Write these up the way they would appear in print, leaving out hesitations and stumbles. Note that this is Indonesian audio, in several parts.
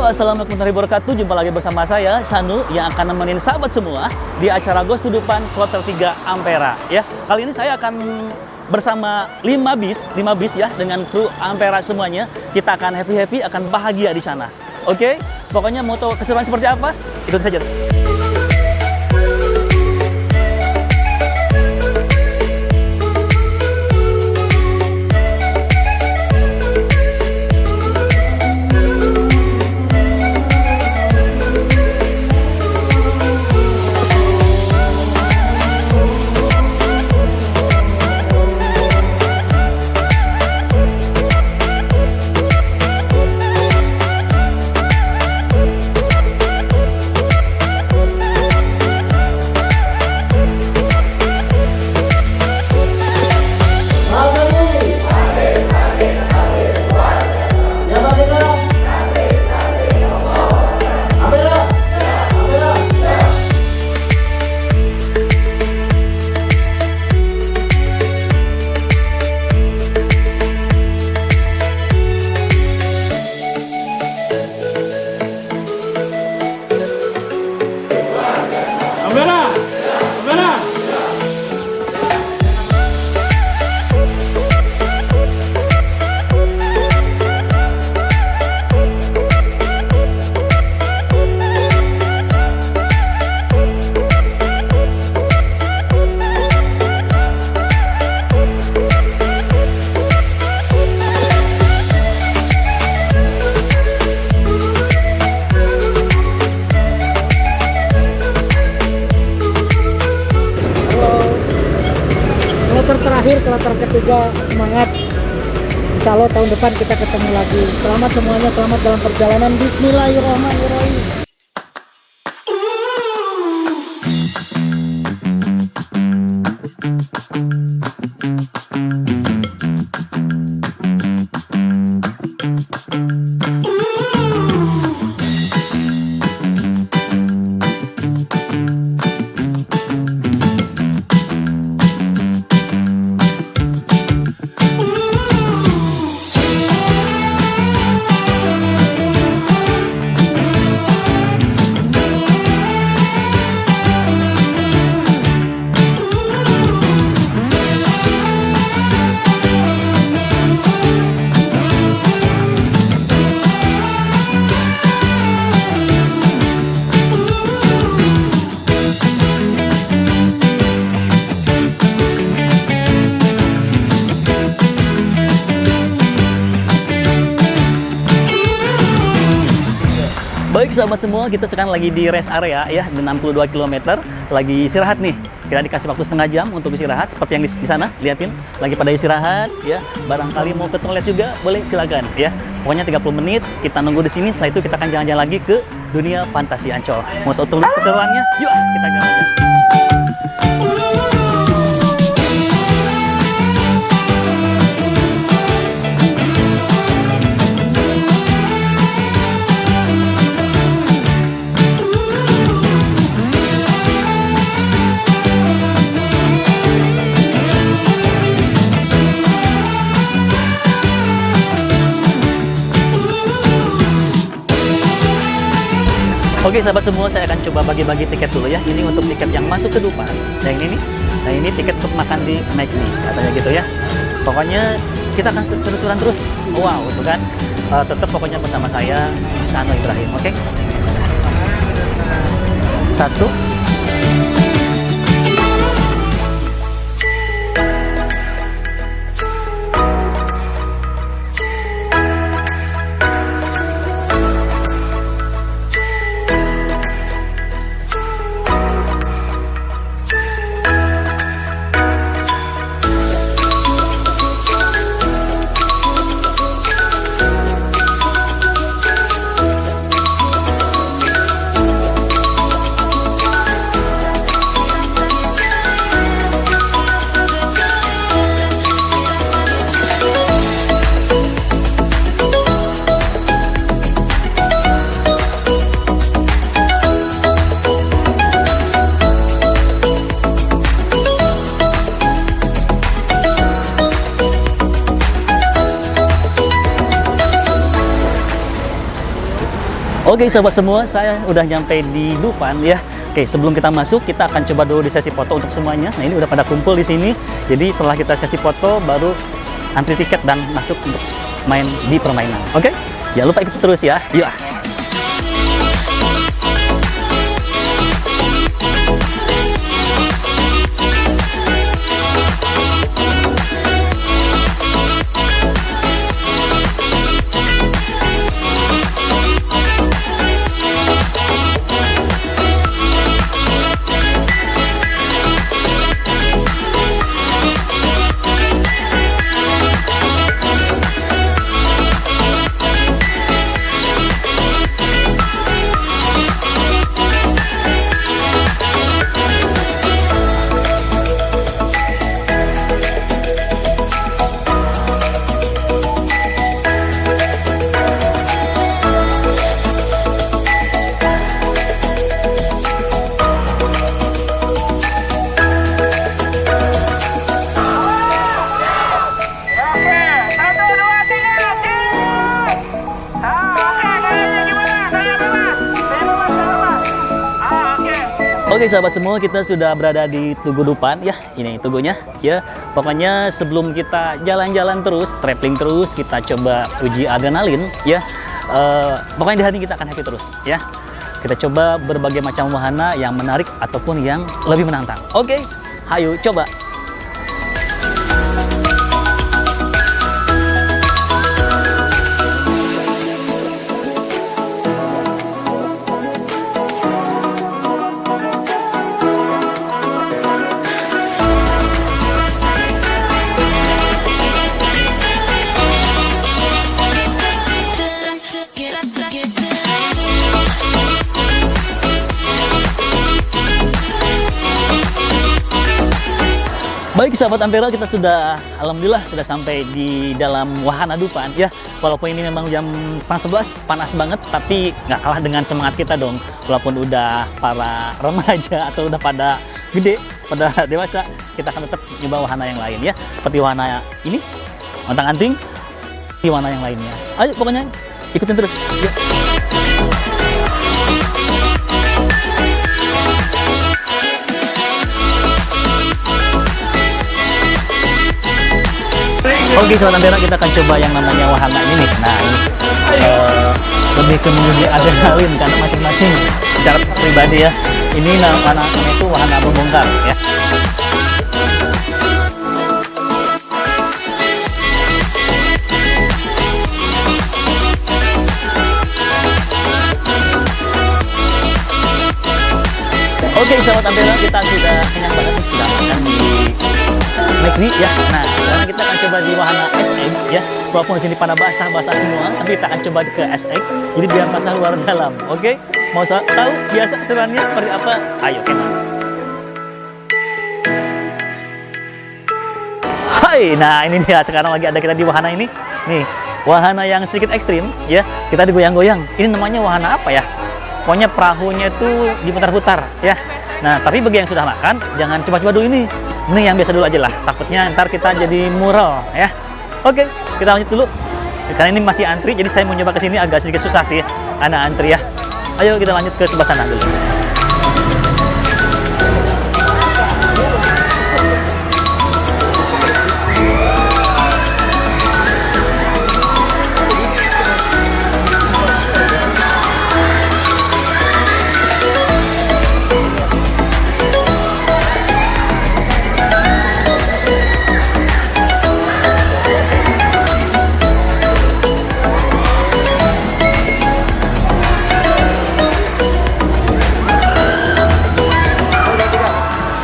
assalamualaikum warahmatullahi wabarakatuh. Jumpa lagi bersama saya, Sanu, yang akan nemenin sahabat semua di acara Ghost to Dupan Kloter 3 Ampera. Ya, kali ini saya akan bersama 5 bis ya, dengan kru Ampera semuanya. Kita akan happy, akan bahagia di sana. Oke? Pokoknya mau tahu keseruan seperti apa? Ikut saja. Kloter ketiga, semangat. Insya Allah tahun depan kita ketemu lagi. Selamat semuanya, selamat dalam perjalanan. Bismillahirrahmanirrahim. Baik sahabat semua, kita sekarang lagi di rest area ya, di 62 km. Lagi istirahat nih. Kita dikasih waktu setengah jam untuk istirahat, seperti yang di sana, liatin. Lagi pada istirahat ya. Barangkali mau ke toilet juga, boleh silakan ya. Pokoknya 30 menit kita nunggu di sini. Setelah itu kita akan jalan-jalan lagi ke dunia fantasi Ancol. Mau tahu tulis keseruannya? Yuk, kita jalan-jalan. Oke sahabat semua, saya akan coba bagi-bagi tiket dulu ya. Ini untuk tiket yang masuk ke Dupan. Yang ini nih. Nah ini tiket untuk makan di McD, katanya gitu ya. Pokoknya kita akan seru-seruan terus. Wow, itu kan. Tetap pokoknya bersama saya, Sanu Ibrahim. Oke? Satu. Oke sahabat semua, saya udah nyampe di Dufan ya. Oke, sebelum kita masuk, kita akan coba dulu di sesi foto untuk semuanya. Nah, ini udah pada kumpul di sini. Jadi setelah kita sesi foto, baru antri tiket dan masuk untuk main di permainan. Oke, jangan lupa ikuti terus ya. Yuk. Oke sahabat semua, kita sudah berada di Tugu Dufan ya. Ini tugunya ya. Pokoknya sebelum kita jalan-jalan terus, traveling terus, kita coba uji adrenalin ya. Pokoknya di hari ini kita akan happy terus ya. Kita coba berbagai macam wahana yang menarik ataupun yang lebih menantang. Oke, ayo coba. Baik sahabat Ampera, kita sudah alhamdulillah sudah sampai di dalam wahana Dufan ya. Walaupun ini memang jam setengah 11, panas banget, tapi nggak kalah dengan semangat kita dong. Walaupun udah para remaja atau udah pada gede, pada dewasa, kita akan tetap nyoba wahana yang lain ya. Seperti wahana ini, ontang-anting, di wahana yang lainnya. Ayo pokoknya ikutin terus. Yuk. Oke sahabat Ampera, kita akan coba yang namanya wahana ini nih. Nah ini lebih ke menguji adrenalin karena masing-masing secara pribadi ya. Ini namanya itu wahana membongkar ya. Oke sahabat Ampera, kita sudah kenyang banget nih, sudah makan di McD ya. Nah, sekarang kita akan coba di wahana SX ya. Walaupun di sini pada basah-basah semua, tapi kita akan coba ke SX. Jadi biar basah luar dalam. Oke? Mau tahu biasa seruannya seperti apa? Ayo, kemana? Hai, nah ini dia sekarang lagi ada kita di wahana ini. Nih, wahana yang sedikit ekstrim ya. Kita digoyang-goyang. Ini namanya wahana apa ya? Pokoknya perahunya itu diputar-putar ya. Nah, tapi bagi yang sudah makan, jangan coba-coba dulu ini. Ini yang biasa dulu aja lah, takutnya ntar kita jadi mural ya. Oke, kita lanjut dulu. Karena ini masih antri, jadi saya mau nyoba ke sini agak sedikit susah sih, anak antri ya. Ayo kita lanjut ke sebelah sana dulu.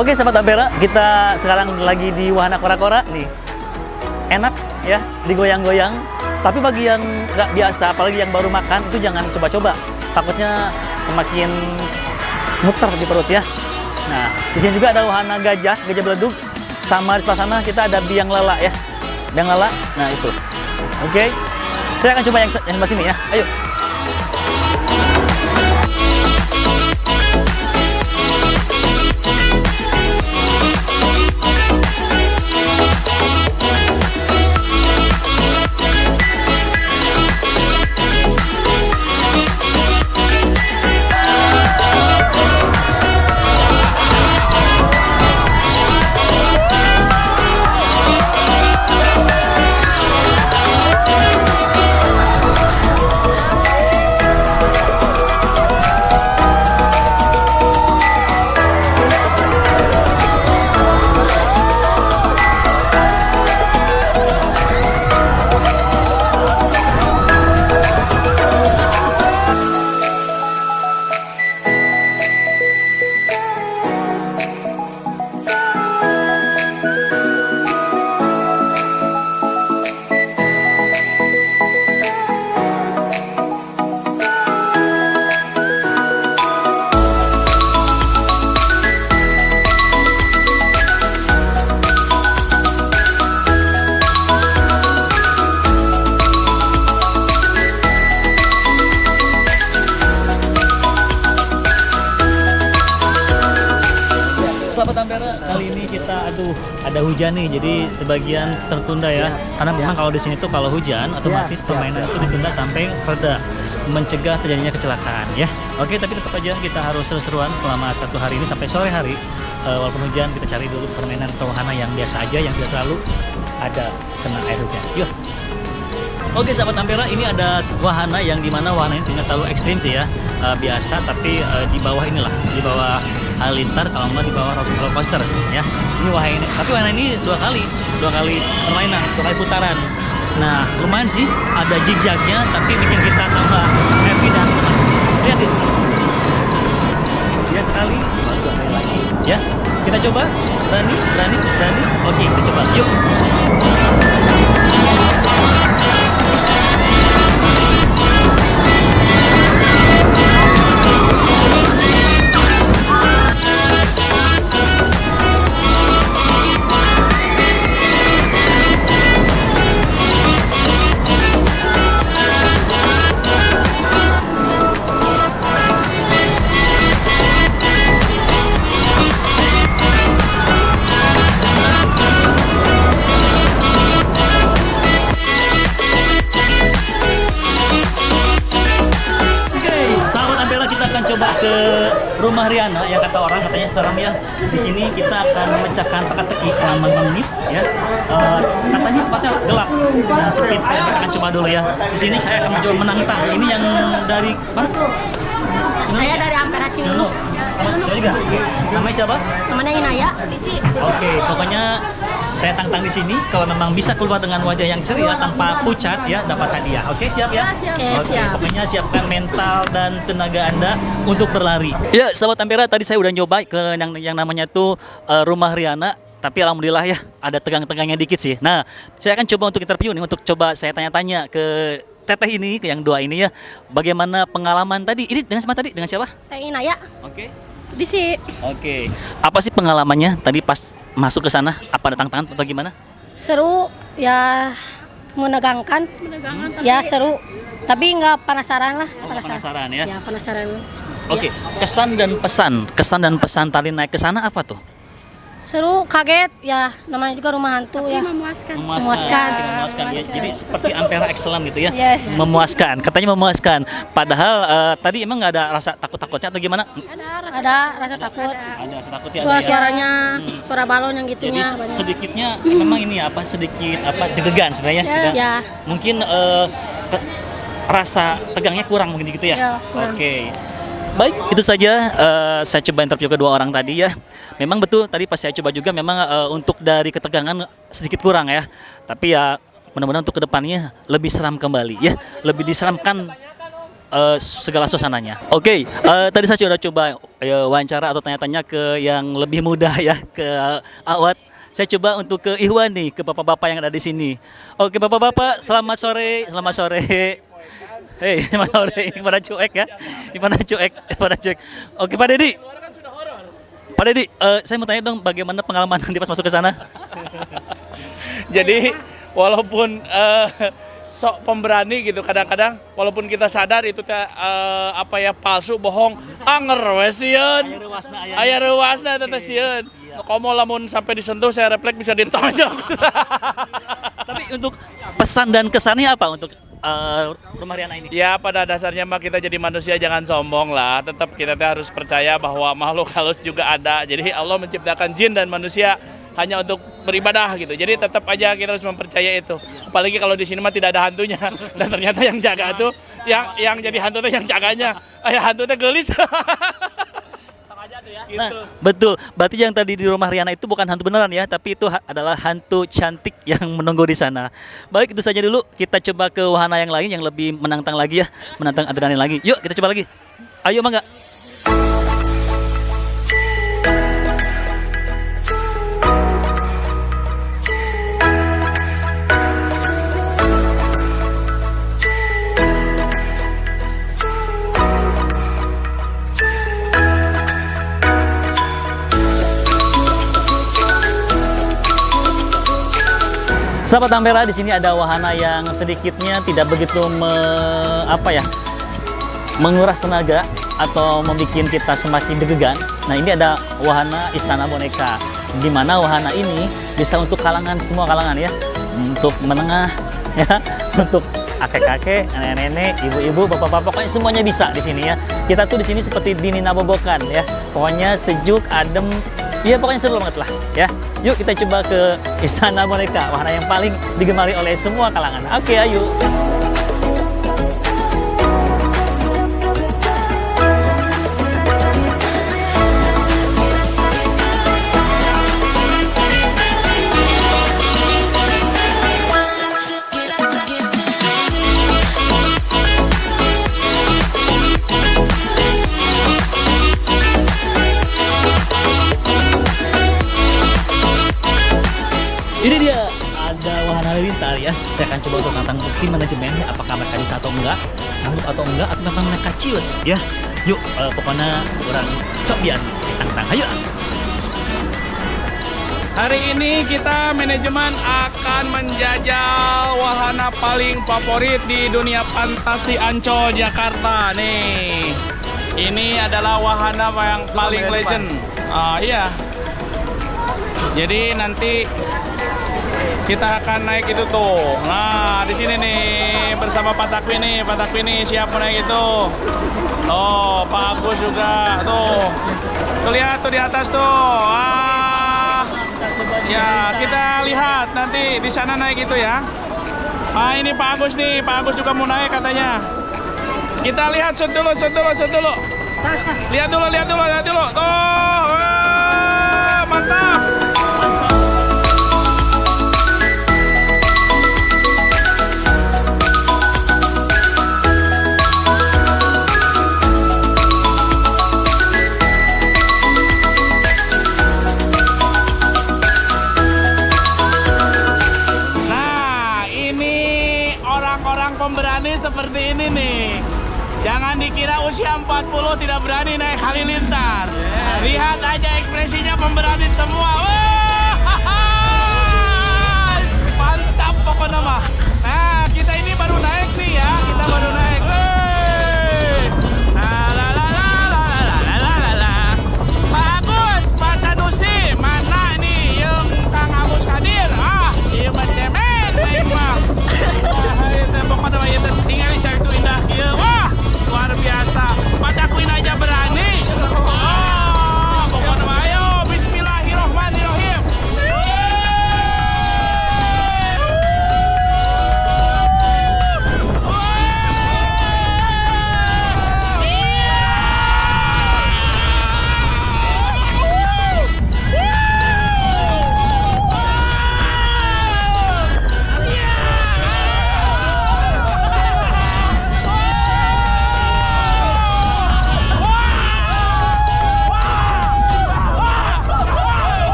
Oke sahabat Ampera, kita sekarang lagi di wahana kora-kora nih. Enak ya, digoyang-goyang. Tapi bagi yang nggak biasa, apalagi yang baru makan, itu jangan coba-coba. Takutnya semakin muter di perut ya. Nah, di sini juga ada wahana gajah beledug. Sama di sebelah sana kita ada biang lala ya. Biang lala, nah itu. Oke, saya akan coba yang sebelah sini ya. Ayo. kali ini kita ada hujan nih, jadi sebagian tertunda ya. Karena memang kalau di sini tuh kalau hujan otomatis permainan itu ditunda sampai reda, mencegah terjadinya kecelakaan ya. Oke, tapi tetap aja kita harus seru-seruan selama 1 hari ini sampai sore hari. Walaupun hujan, kita cari dulu permainan atau wahana yang biasa aja, yang tidak terlalu ada kena air hujan. Yuk. Oke sahabat Ampera, ini ada wahana yang dimana wahana ini tidak terlalu ekstrim sih ya, biasa, tapi di bawah inilah, di bawah halilintar, kalau nggak di bawah roller coaster ya. Ini wahana ini, tapi wahana ini dua kali permainan, 2 kali putaran. Nah lumayan sih, ada zigzagnya, tapi bikin kita tambah happy dan senang. Lihat ini, ya sekali, baru 2 kali lagi ya. Kita coba, berani. Oke, kita coba, yuk. Coba ke rumah Riana yang kata orang katanya serem ya. Di sini kita akan memecahkan teka-teki selama 5 menit ya. Katanya tempatnya gelap dan sempit. Kita akan coba dulu ya. Di sini saya akan mencoba menantang. Ini yang dari mana? Saya dari Ampera Ciledug. Sama juga. Namanya siapa? Namanya Inaya. Oke, pokoknya saya tantang di sini. Kalau memang bisa keluar dengan wajah yang ceria tanpa pucat ya, dapat hadiah. Oke, siap ya? Oke, siap. pokoknya siapkan mental dan tenaga Anda untuk berlari. Ya, sahabat Ampera, tadi saya udah nyoba ke yang namanya tuh rumah Riana. Tapi alhamdulillah ya, ada tegang-tegangnya dikit sih. Nah, saya akan coba untuk interview nih, untuk coba saya tanya-tanya ke teteh ini, ke yang 2 ini ya. Bagaimana pengalaman tadi? Ini dengan siapa tadi? Dengan siapa? Teh Inaya. Oke. Bisi. Oke. Apa sih pengalamannya tadi pas masuk ke sana? Apa ada tantangan atau gimana? Seru, ya menegangkan. Ya seru. Tapi nggak penasaran lah. Oh, penasaran ya? Ya penasaran. Oke. Ya. Kesan dan pesan tadi naik ke sana apa tuh? Seru, kaget, ya namanya juga rumah hantu ya. Memuaskan. Ya. Jadi seperti Ampera Excellent gitu ya. Yes. Memuaskan. Katanya memuaskan. Padahal tadi emang nggak ada rasa takut-takutnya atau gimana? Ada rasa takut. Ada rasa takutnya. Suaranya, suara balon yang gitunya. Jadi banyak. sedikitnya memang ini sedikit deg-degan sebenarnya. Gitu. Ya. Mungkin rasa tegangnya kurang mungkin gitu ya. Ya, kurang. Oke. Baik, itu saja saya coba interview kedua orang tadi ya. Memang betul tadi pas saya coba juga memang untuk dari ketegangan sedikit kurang ya. Tapi ya mudah-mudahan untuk kedepannya lebih seram kembali ya. Lebih diseramkan segala suasananya. Oke, tadi saya sudah coba wawancara atau tanya-tanya ke yang lebih muda ya, ke Awad. Saya coba untuk ke Ikhwan nih, ke bapak-bapak yang ada di sini. Oke, bapak-bapak, selamat sore. Hei, selamat sore. Ini pada cuek ya. Pada cuek. Oke, Pak Dedi, saya mau tanya dong, bagaimana pengalaman nanti pas masuk ke sana? Jadi walaupun sok pemberani gitu, kadang-kadang walaupun kita sadar itu palsu, bohong, anger we sieun. Aya reuasna teh sieun. Komo lamun sampai disentuh saya refleks bisa ditonjok. Tapi untuk pesan dan kesannya apa untuk rumah Riana ini? Ya pada dasarnya mah kita jadi manusia jangan sombong lah. Tetap kita harus percaya bahwa makhluk halus juga ada. Jadi Allah menciptakan jin dan manusia hanya untuk beribadah gitu. Jadi tetap aja kita harus mempercaya itu. Apalagi kalau di sini mah tidak ada hantunya. Dan ternyata yang jaga tuh yang jadi hantu tuh yang jaganya. Hantu tuh gelis. Nah, betul. Berarti yang tadi di rumah Riana itu bukan hantu beneran ya, tapi itu adalah hantu cantik yang menunggu di sana. Baik, itu saja dulu. Kita coba ke wahana yang lain yang lebih menantang lagi ya, menantang adrenalin lagi. Yuk, kita coba lagi. Ayo, Mangga. Sahabat Ampera, di sini ada wahana yang sedikitnya tidak begitu menguras tenaga atau membuat kita semakin deg-degan. Nah, ini ada wahana Istana Boneka. di mana wahana ini bisa untuk kalangan, semua kalangan ya, untuk menengah ya, untuk kakek-kakek, nenek-nenek, ibu-ibu, bapak-bapak, pokoknya semuanya bisa di sini ya. Kita tuh di sini seperti di Ninabobokan ya, pokoknya sejuk, adem, ya pokoknya seru banget lah ya. Yuk kita coba ke Istana Boneka, wahana yang paling digemari oleh semua kalangan. Oke, ayo. Ini dia, ada wahana halilintar ya. Saya akan coba untuk tantang tim manajemen, apakah mereka bisa atau enggak, sanggup atau enggak, atau memang mereka ciut ya. Yuk, pokoknya orang cobian tantang, ayo. Hari ini kita manajemen akan menjajal wahana paling favorit di dunia fantasi Ancol Jakarta nih. Ini adalah wahana yang paling legend. Iya. Jadi nanti kita akan naik itu tuh. Nah, di sini nih bersama Pak Takwi nih. Pak Takwi nih siap naik itu. Oh, Pak Agus juga tuh. Tuh lihat tuh di atas tuh. Ya, kita lihat nanti di sana naik itu ya. Ini Pak Agus nih. Pak Agus juga mau naik katanya. Kita lihat shoot dulu. Lihat dulu. Tuh. Mantap. Pemberani seperti ini nih. Jangan dikira usia 40 tidak berani naik halilintar. Lihat aja ekspresinya pemberani semua. Wah, mantap pokoknya mah. Nah, kita ini baru naik nih ya. Kita baru naik. Pak Agus, Pak Sanusi, mana nih yang Kang Agus hadir? Iya cemen, naik mah. Pokoknya tinggal di itu indah. Wah, luar biasa. Pak Takwin aja berani. Pokoknya ayo bismillahirrahmanirrahim.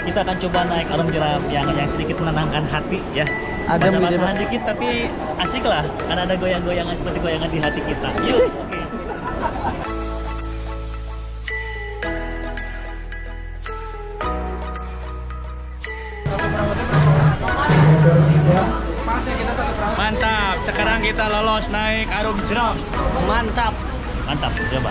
Kita akan coba naik arung jeram yang sedikit menenangkan hati ya. Ada Basah-basahan dikit tapi asik lah, karena ada goyang-goyangan seperti goyangan di hati kita. Yuk, oke. Mantap, sekarang kita lolos naik arung jeram. Mantap, coba.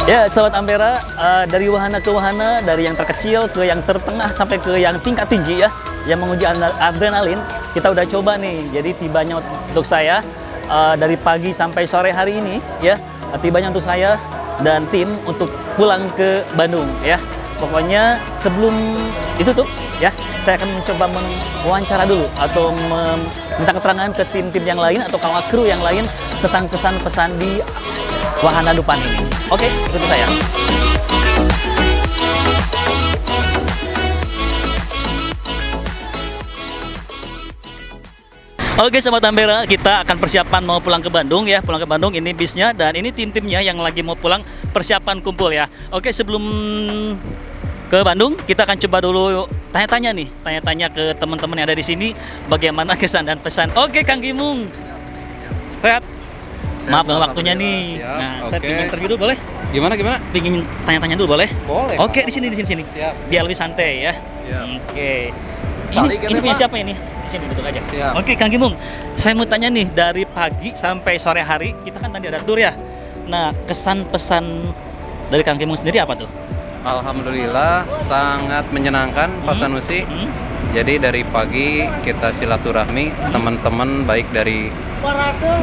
Ya, Sobat Ampera, dari wahana ke wahana, dari yang terkecil ke yang tertengah sampai ke yang tingkat tinggi ya, yang menguji adrenalin, kita udah coba nih. Jadi tibanya untuk saya dari pagi sampai sore hari ini ya, tibanya untuk saya dan tim untuk pulang ke Bandung ya. Pokoknya sebelum itu tuh ya, saya akan mencoba mewawancara dulu atau meminta keterangan ke tim-tim yang lain atau kawan kru yang lain tentang pesan-pesan di wahana Dupan ini. Oke, ikuti saya. Oke Sobat Ampera, kita akan persiapan mau pulang ke Bandung ya. Pulang ke Bandung, ini bisnya dan ini tim-timnya yang lagi mau pulang persiapan kumpul ya. Oke, sebelum ke Bandung, kita akan coba dulu tanya-tanya nih, tanya-tanya ke teman-teman yang ada di sini bagaimana kesan dan pesan. Oke, Kang Gimung. Sehat. Maaf gak waktunya nih. Siap, Nah, saya oke. pengen interview dulu boleh? Gimana? Pengen tanya-tanya dulu boleh? Boleh. Oke, di sini. Siap. Biar lebih santai ya. Siap. Oke. Cari Ini kita, punya Pak. siapa ini? Di sini duduk aja. Siap. Oke, Kang Gimung. Saya mau tanya nih, dari pagi sampai sore hari, kita kan tadi ada tour ya. Nah, kesan pesan dari Kang Gimung sendiri apa tuh? Alhamdulillah sangat menyenangkan Pak Sanusi. Jadi dari pagi kita silaturahmi teman-teman baik dari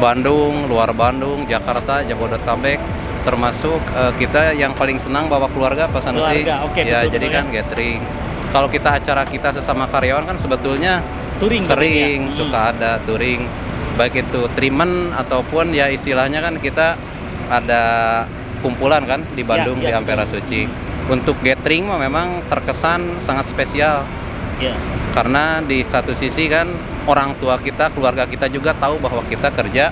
Bandung, luar Bandung, Jakarta, Jabodetabek, termasuk kita yang paling senang bawa keluarga Pak Sanusi. Keluarga, oke, ya, betul-betul jadi kan ya. gathering. Kalau kita acara kita sesama karyawan kan sebetulnya Touring sering katanya. suka ada touring, baik itu treatment ataupun ya istilahnya kan kita ada kumpulan kan di Bandung ya, di Ampera Suci. Untuk gathering mah memang terkesan sangat spesial. Ya. Karena di satu sisi kan orang tua kita, keluarga kita juga tahu bahwa kita kerja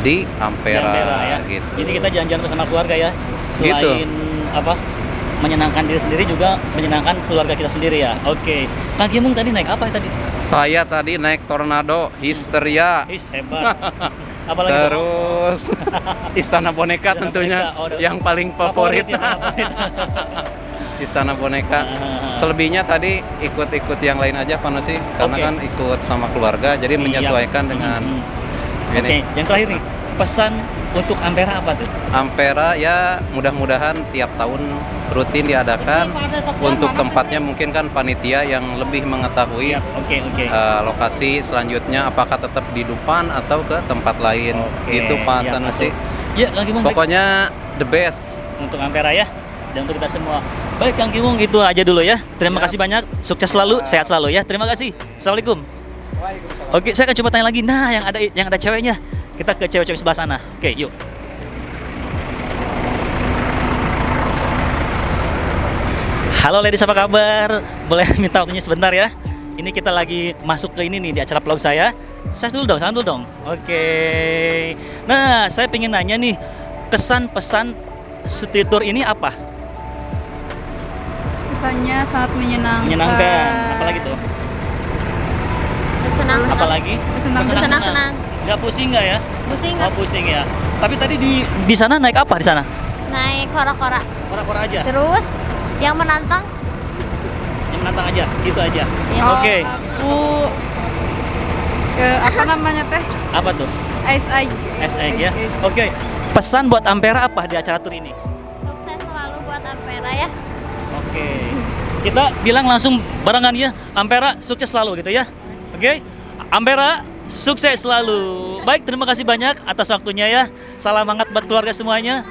di Ampera, ya. gitu. Jadi kita jalan-jalan bersama keluarga ya. Gitu. Selain apa? Menyenangkan diri sendiri juga menyenangkan keluarga kita sendiri ya. Oke. Kang Gimung tadi naik apa tadi? Saya tadi naik Tornado Histeria. Hebat. Apalagi tuh? Terus Istana Boneka Istana tentunya Boneka. Oh, yang paling favorit. ya, favorit. Istana Boneka. Selebihnya tadi ikut-ikut yang lain aja Pak Nusi, karena Oke. kan ikut sama keluarga jadi Siap. menyesuaikan dengan Oke, ini. yang terakhir nih, pesan untuk Ampera apa tuh? Ampera ya mudah-mudahan tiap tahun rutin diadakan. Untuk tempatnya mungkin kan panitia yang lebih mengetahui Siap. Oke. lokasi selanjutnya apakah tetap di Dupan atau ke tempat lain. Oke, Itu Pak siap, Sanusi. Masuk. Ya, Kang Gimung. baik. Pokoknya the best. Untuk Ampera ya, dan untuk kita semua. Baik Kang Gimung, itu aja dulu ya. Terima kasih banyak, sukses selalu, sehat selalu ya. Terima kasih. Assalamualaikum. Oke, saya akan coba tanya lagi. Nah, yang ada ceweknya. Kita ke cewek-cewek sebelah sana. Oke, yuk. Halo ladies, apa kabar? Boleh minta waktunya sebentar ya? Ini kita lagi masuk ke ini nih di acara vlog saya. Saya dulu dong, salam dulu dong. Oke. Nah, saya pengen nanya nih, kesan pesan street tour ini apa? Kesannya sangat menyenangkan. Menyenangkan. Apalagi tuh? Senang-senang. Apalagi? Senang-senang. Nggak pusing nggak ya? Pusing Oh, pusing ya. Tapi tadi di sana naik apa di sana? naik kora-kora. Kora-kora aja. Terus yang menantang Yang menantang aja, gitu aja. ya. Oke. Aku apa namanya teh? Apa tuh? Ice egg. SX ya. Oke. Pesan buat Ampera apa di acara tour ini? Sukses selalu buat Ampera ya. Oke. Kita bilang langsung barengan ya. Ampera sukses selalu gitu ya. Oke. Ampera sukses selalu. Baik, terima kasih banyak atas waktunya ya. Salam hangat buat keluarga semuanya.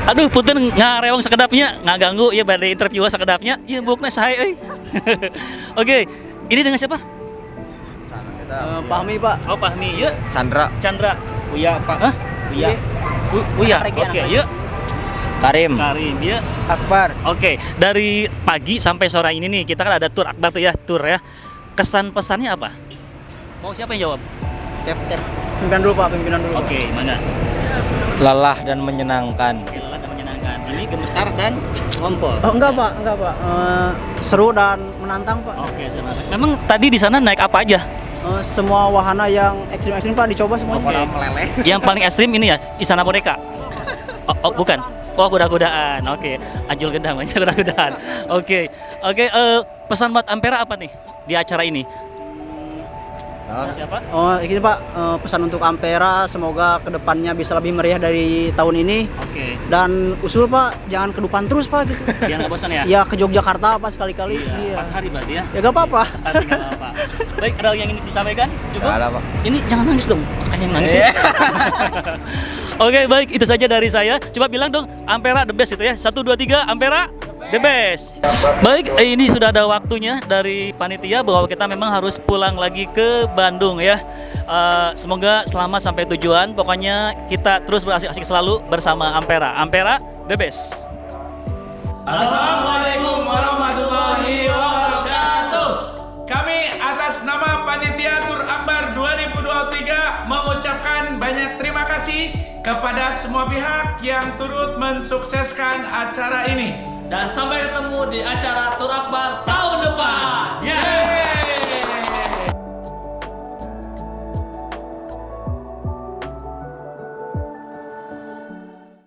Aduh, punten ngarewang sekedapnya, nggak ganggu ya pada interview sekedapnya. Iya, bukna saya euy. Oke. Ini dengan siapa? Pahmi Pak, Oh, Fahmi. Yuk, Chandra, Chandra. Uya Pak, Hah? Uya, Uya. Anak Oke, Regi. yuk. Karim, Karim, ya. Akbar. Oke, dari pagi sampai sore ini nih, kita kan ada tour akbar tuh ya, tour ya. Kesan pesannya apa? Mau siapa yang jawab? Pimpinan dulu Pak, pimpinan dulu. Oke, mana? Lelah dan menyenangkan. Oke, lelah dan menyenangkan. Ini gemetar dan ngompol. Oh enggak Pak, seru dan menantang Pak. Oke, semangat. Memang tadi di sana naik apa aja? Semua wahana yang ekstrim-ekstrim Pak dicoba semuanya. Oke. Yang paling ekstrim ini ya, Istana Boneka. Oh, bukan. Oh, kuda-kudaan. Oke, Anjul Gendang, banyak kuda-kudaan. Oke, pesan buat Ampera apa nih di acara ini? Siapa? Oh, ini Pak, pesan untuk Ampera, semoga kedepannya bisa lebih meriah dari tahun ini. Oke. Dan usul Pak, jangan ke depan terus Pak gitu. Biar nggak bosan ya? Ya ke Yogyakarta Pak sekali-kali. Iya. 4 hari berarti ya? Ya gak apa-apa. Pasti nggak apa-apa. Baik, ada yang ingin disampaikan? Cukup? Nggak ada, Pak. Ini jangan nangis dong. Makanya yang nangis ya. Oke, baik. Itu saja dari saya. Coba bilang dong, Ampera the best itu ya. 1, 2, 3, Ampera the best. Baik, ini sudah ada waktunya dari panitia bahwa kita memang harus pulang lagi ke Bandung ya. Semoga selamat sampai tujuan. Pokoknya kita terus berasik-asik selalu bersama Ampera. Ampera the best. Assalamualaikum warahmatullahi wabarakatuh. Kami atas nama Panitia Tur Akbar 2023 mengucapkan banyak terima kasih kepada semua pihak yang turut mensukseskan acara ini. Dan sampai ketemu di acara Tur Akbar tahun depan. Yeay!